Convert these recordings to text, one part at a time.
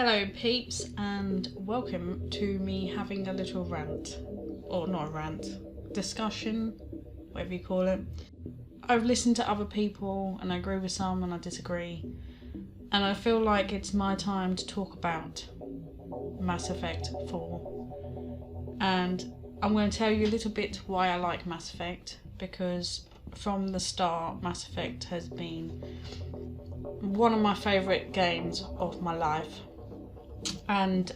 Hello peeps, and welcome to me having a little rant, or not a rant, discussion, whatever you call it. I've listened to other people and I agree with some and I disagree, and I feel like it's my time to talk about Mass Effect 4. And I'm going to tell you a little bit why I like Mass Effect, because from the start Mass Effect has been one of my favourite games of my life. And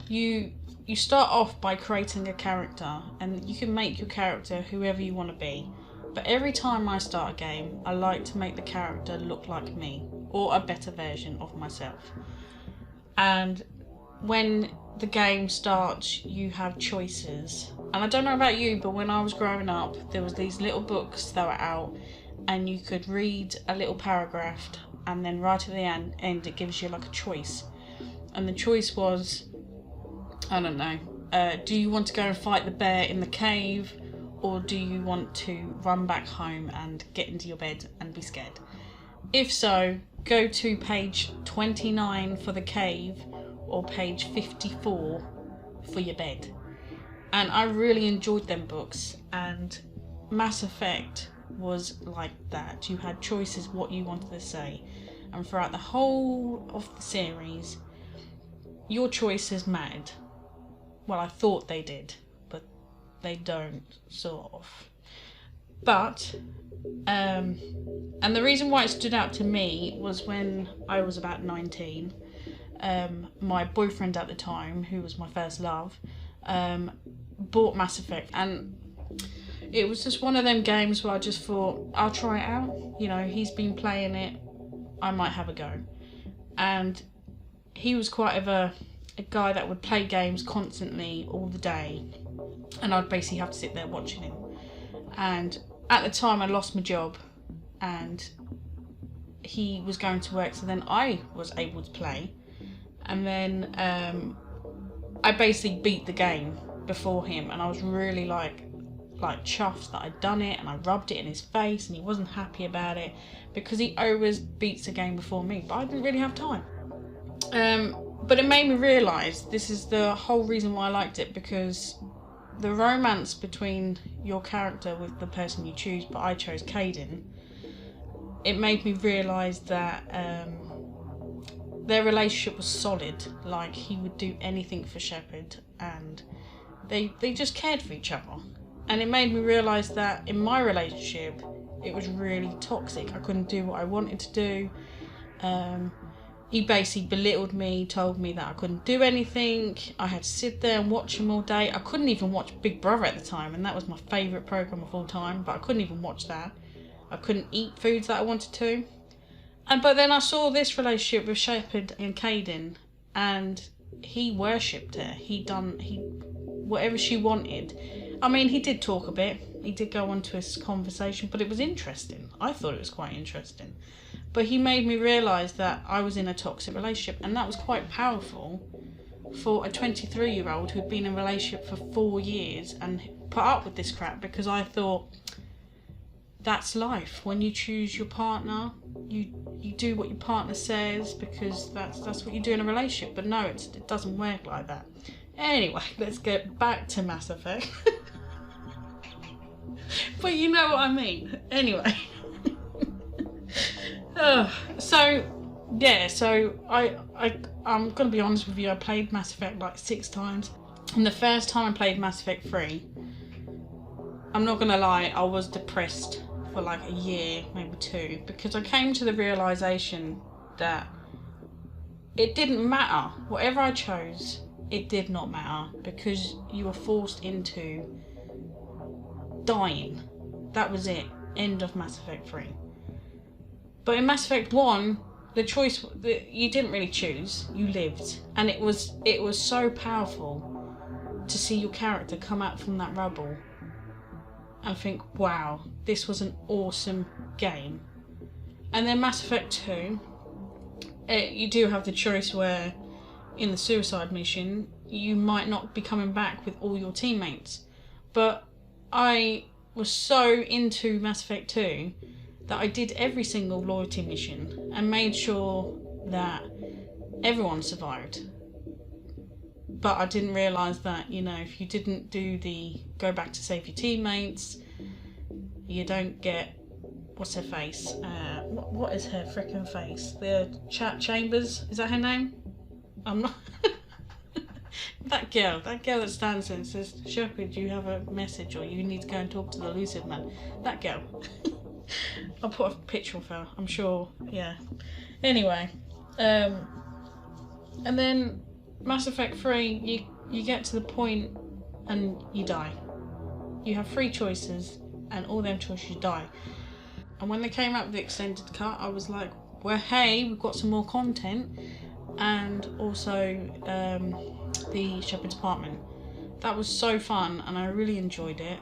you start off by creating a character, and you can make your character whoever you want to be, but every time I start a game I like to make the character look like me or a better version of myself. And when the game starts you have choices, and I don't know about you, but when I was growing up there was these little books that were out and you could read a little paragraph and then right at the end it gives you like a choice. And the choice was, I don't know, do you want to go and fight the bear in the cave, or do you want to run back home and get into your bed and be scared? If so, go to page 29 for the cave or page 54 for your bed. And I really enjoyed them books, and Mass Effect was like that. You had choices what you wanted to say, and throughout the whole of the series your choices mattered. Well, I thought they did, but they don't, sort of. But and the reason why it stood out to me was when I was about 19, my boyfriend at the time, who was my first love, bought Mass Effect, and it was just one of them games where I just thought, I'll try it out. You know, he's been playing it, I might have a go. And he was quite of a guy that would play games constantly all the day, and I'd basically have to sit there watching him. And at the time I lost my job and he was going to work, so then I was able to play, and then I basically beat the game before him, and I was really like chuffed that I'd done it, and I rubbed it in his face and he wasn't happy about it because he always beats a game before me, but I didn't really have time. But it made me realise this is the whole reason why I liked it, because the romance between your character with the person you choose, but I chose Kaidan, it made me realise that their relationship was solid. Like, he would do anything for Shepard, and they just cared for each other. And it made me realise that in my relationship it was really toxic. I couldn't do what I wanted to do. He basically belittled me, told me that I couldn't do anything. I had to sit there and watch him all day. I couldn't even watch Big Brother at the time, and that was my favourite programme of all time, but I couldn't even watch that. I couldn't eat foods that I wanted to. But then I saw this relationship with Shepard and Kaidan, and he worshipped her. Whatever she wanted. I mean, he did talk a bit. He did go on to his conversation, but it was interesting. I thought it was quite interesting. But he made me realise that I was in a toxic relationship, and that was quite powerful for a 23-year-old who'd been in a relationship for 4 years and put up with this crap, because I thought, that's life. When you choose your partner, you do what your partner says, because that's what you do in a relationship. But no, it doesn't work like that. Anyway, let's get back to Mass Effect. But you know what I mean. Anyway. So I'm gonna be honest with you, I played Mass Effect like 6 times. And the first time I played Mass Effect 3, I'm not gonna lie, I was depressed for like a year, maybe 2, because I came to the realisation that it didn't matter. Whatever I chose, it did not matter, because you were forced into dying. That was it. End of Mass Effect 3. But in Mass Effect 1, the choice, you didn't really choose, you lived. And it was so powerful to see your character come out from that rubble and think, wow, this was an awesome game. And then Mass Effect 2, you do have the choice where in the suicide mission you might not be coming back with all your teammates. But I was so into Mass Effect 2 that I did every single loyalty mission and made sure that everyone survived. But I didn't realise that, you know, if you didn't do the go back to save your teammates, you don't get, what's her face? What is her frickin' face? The Chambers, is that her name? I'm not. that girl that stands there and says, Shepard, you have a message, or you need to go and talk to the elusive man. That girl. I'll put a picture of her, I'm sure, yeah. Anyway, and then Mass Effect 3, you get to the point and you die. You have 3 choices, and all them choices you die. And when they came out with the extended cut, I was like, well, hey, we've got some more content, and also the Shepard's apartment. That was so fun, and I really enjoyed it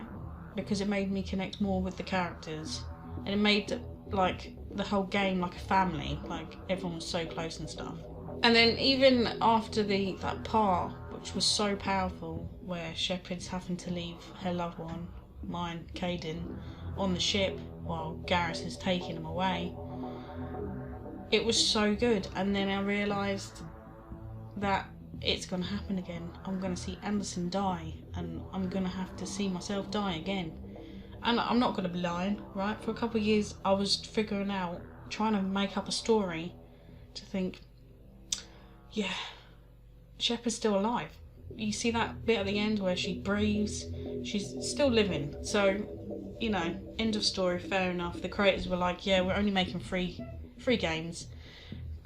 because it made me connect more with the characters, and it made like the whole game like a family, like everyone was so close and stuff. And then even after that part, which was so powerful, where Shepard's having to leave her loved one, mine, Caden, on the ship while Garrus is taking him away, it was so good. And then I realised that it's going to happen again. I'm going to see Anderson die, and I'm going to have to see myself die again. And I'm not going to be lying, right? For a couple of years I was figuring out, trying to make up a story to think, yeah, Shepard's still alive. You see that bit at the end where she breathes, she's still living. So, you know, end of story, fair enough. The creators were like, yeah, we're only making free games,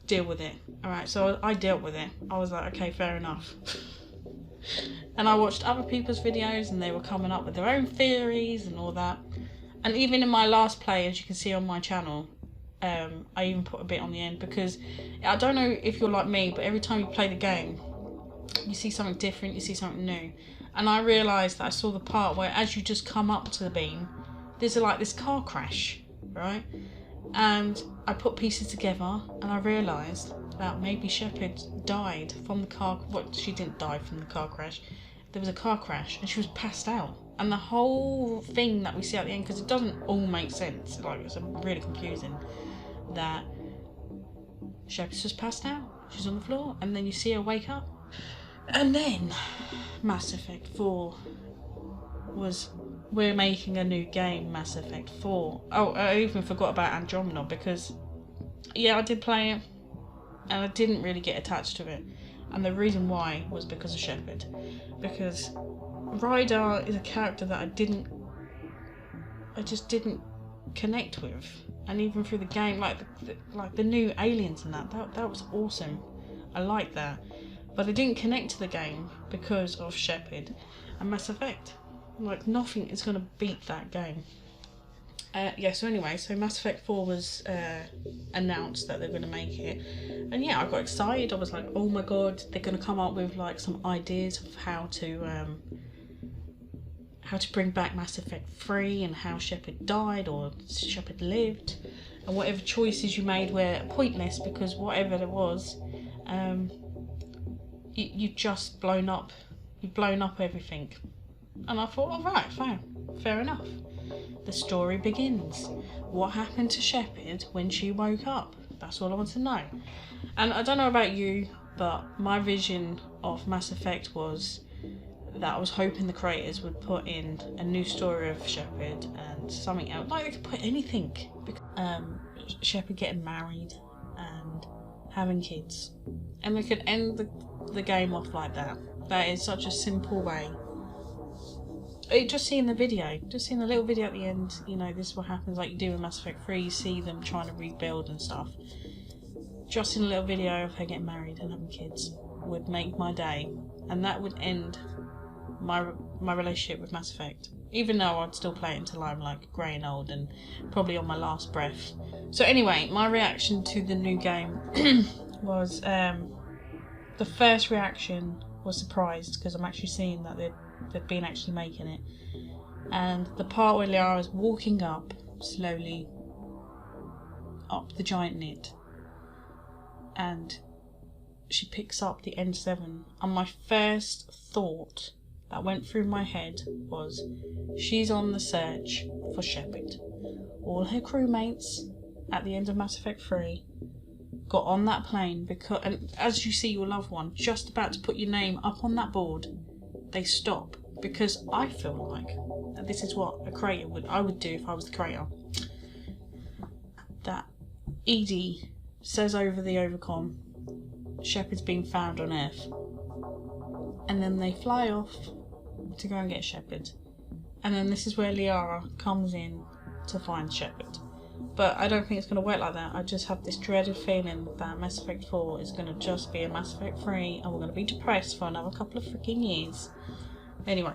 deal with it. Alright, so I dealt with it. I was like, okay, fair enough. And I watched other people's videos, and they were coming up with their own theories and all that. And even in my last play, as you can see on my channel, I even put a bit on the end, because I don't know if you're like me, but every time you play the game, you see something different, you see something new. And I realised that I saw the part where as you just come up to the beam, there's like this car crash, right? And I put pieces together, and I realised that maybe Shepard died from the car. Well, she didn't die from the car crash. There was a car crash and she was passed out. And the whole thing that we see at the end, because it doesn't all make sense, like it's really confusing, that Shepard's just passed out. She's on the floor, and then you see her wake up. And then Mass Effect 4 was, we're making a new game, Mass Effect 4. Oh, I even forgot about Andromeda, because yeah, I did play it and I didn't really get attached to it. And the reason why was because of Shepard. Because Ryder is a character that I just didn't connect with. And even through the game, like the new aliens and that was awesome. I liked that. But I didn't connect to the game because of Shepard and Mass Effect. Like, nothing is going to beat that game. Yeah, so anyway, so Mass Effect 4 was announced that they're going to make it. And yeah, I got excited. I was like, oh my god, they're going to come up with like some ideas of how to bring back Mass Effect 3, and how Shepard died or Shepard lived, and whatever choices you made were pointless, because whatever it was, you've just blown up everything. And I thought, all right, fine, fair enough. The story begins. What happened to Shepard when she woke up? That's all I want to know. And I don't know about you, but my vision of Mass Effect was that I was hoping the creators would put in a new story of Shepard and something else. Like, they could put anything. Shepard getting married and having kids. And they could end the game off like that. That is such a simple way. Just seeing the little video at the end, you know, this is what happens, like you do in Mass Effect 3, you see them trying to rebuild and stuff. Just in a little video of her getting married and having kids would make my day, and that would end my relationship with Mass Effect. Even though I'd still play it until I'm like grey and old and probably on my last breath. So anyway, my reaction to the new game was, the first reaction was surprised, because I'm actually seeing that they've been actually making it. And the part where Liara's walking up slowly up the giant net, and she picks up the N7, and my first thought that went through my head was, she's on the search for Shepard. All her crewmates at the end of Mass Effect 3 got on that plane, because, and as you see your loved one just about to put your name up on that board, they stop, because I feel like, and this is what a creator I would do if I was the creator, that Edie says over the overcom, Shepard's been found on Earth, and then they fly off to go and get Shepard, and then this is where Liara comes in to find Shepard. But I don't think it's going to work like that. I just have this dreaded feeling that Mass Effect 4 is going to just be a Mass Effect 3, and we're going to be depressed for another couple of freaking years. Anyway,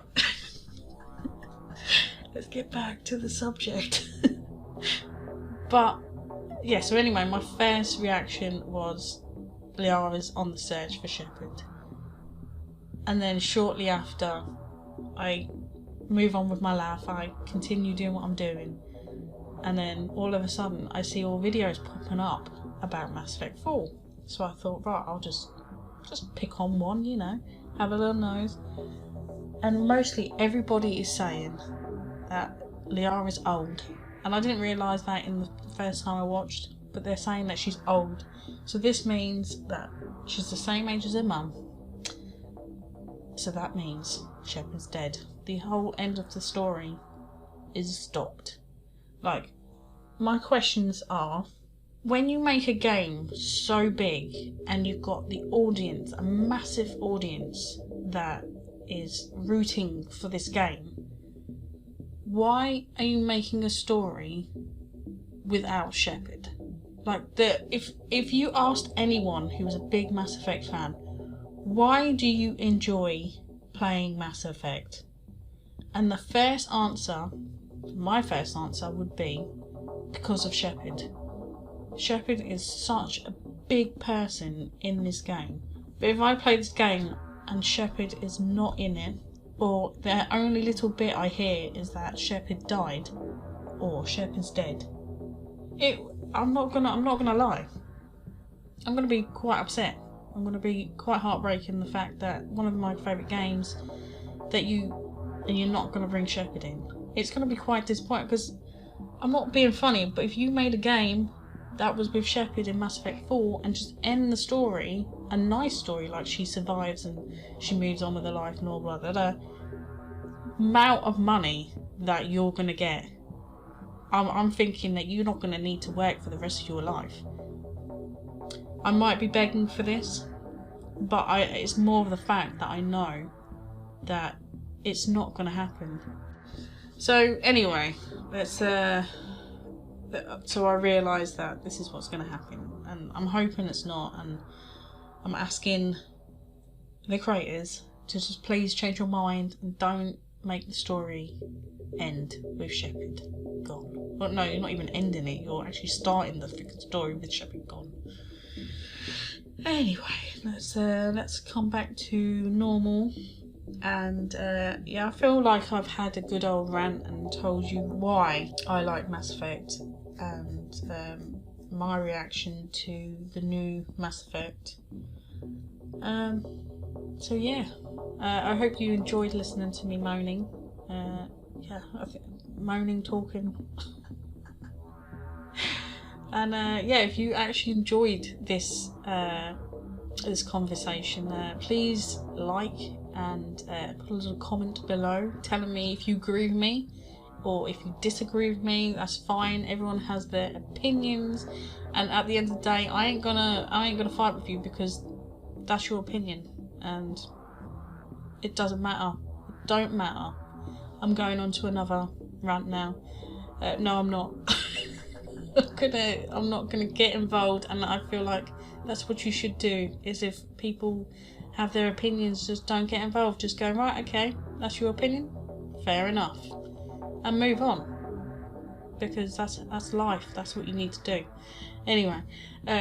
let's get back to the subject. But yeah, so anyway, my first reaction was Liara's on the search for Shepard, and then shortly after I move on with my life, I continue doing what I'm doing, and then all of a sudden I see all videos popping up about Mass Effect 4. So I thought, right, I'll just pick on one, you know, have a little nose. And mostly everybody is saying that Liara is old, and I didn't realise that in the first time I watched, but they're saying that she's old. So this means that she's the same age as her mum. So that means Shepard's dead. The whole end of the story is stopped. Like, my questions are, when you make a game so big and you've got the audience, a massive audience that is rooting for this game, why are you making a story without Shepard? Like, if you asked anyone who was a big Mass Effect fan, why do you enjoy playing Mass Effect? And the first answer, my first answer, would be because of Shepard. Shepard is such a big person in this game. But if I play this game and Shepard is not in it, or the only little bit I hear is that Shepard died or Shepard's dead, I'm not gonna lie, I'm gonna be quite upset. I'm gonna be quite heartbroken, the fact that one of my favourite games that you're not gonna bring Shepard in. It's gonna be quite disappointing, because I'm not being funny, but if you made a game that was with Shepard in Mass Effect 4 and just end the story, a nice story, like she survives and she moves on with her life and all blah blah blah, amount of money that you're gonna get, I'm thinking that you're not gonna need to work for the rest of your life. I might be begging for this, but it's more of the fact that I know that it's not gonna happen. So anyway, so I realise that this is what's going to happen, and I'm hoping it's not, and I'm asking the creators to just please change your mind and don't make the story end with Shepard gone. Well, no, you're not even ending it, you're actually starting the freaking story with Shepard gone. Anyway, let's come back to normal. And yeah, I feel like I've had a good old rant and told you why I like Mass Effect, and my reaction to the new Mass Effect. So yeah, I hope you enjoyed listening to me moaning. Yeah, moaning, talking. And yeah, if you actually enjoyed this this conversation, please like and put a little comment below telling me if you agree with me or if you disagree with me. That's fine, everyone has their opinions, and at the end of the day I ain't gonna fight with you, because that's your opinion and it doesn't matter. It don't matter. I'm going on to another rant now. No, I'm not. I'm not gonna get involved, and I feel like that's what you should do, is if people have their opinions, just don't get involved. Just go, right, okay, that's your opinion, fair enough, and move on, because that's life. That's what you need to do. Anyway,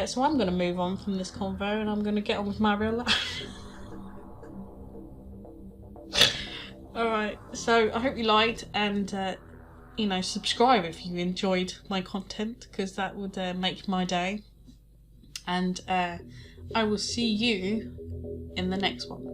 so I'm going to move on from this convo and I'm going to get on with my real life. Alright, so I hope you liked, and you know, subscribe if you enjoyed my content, because that would make my day. And I will see you in the next one.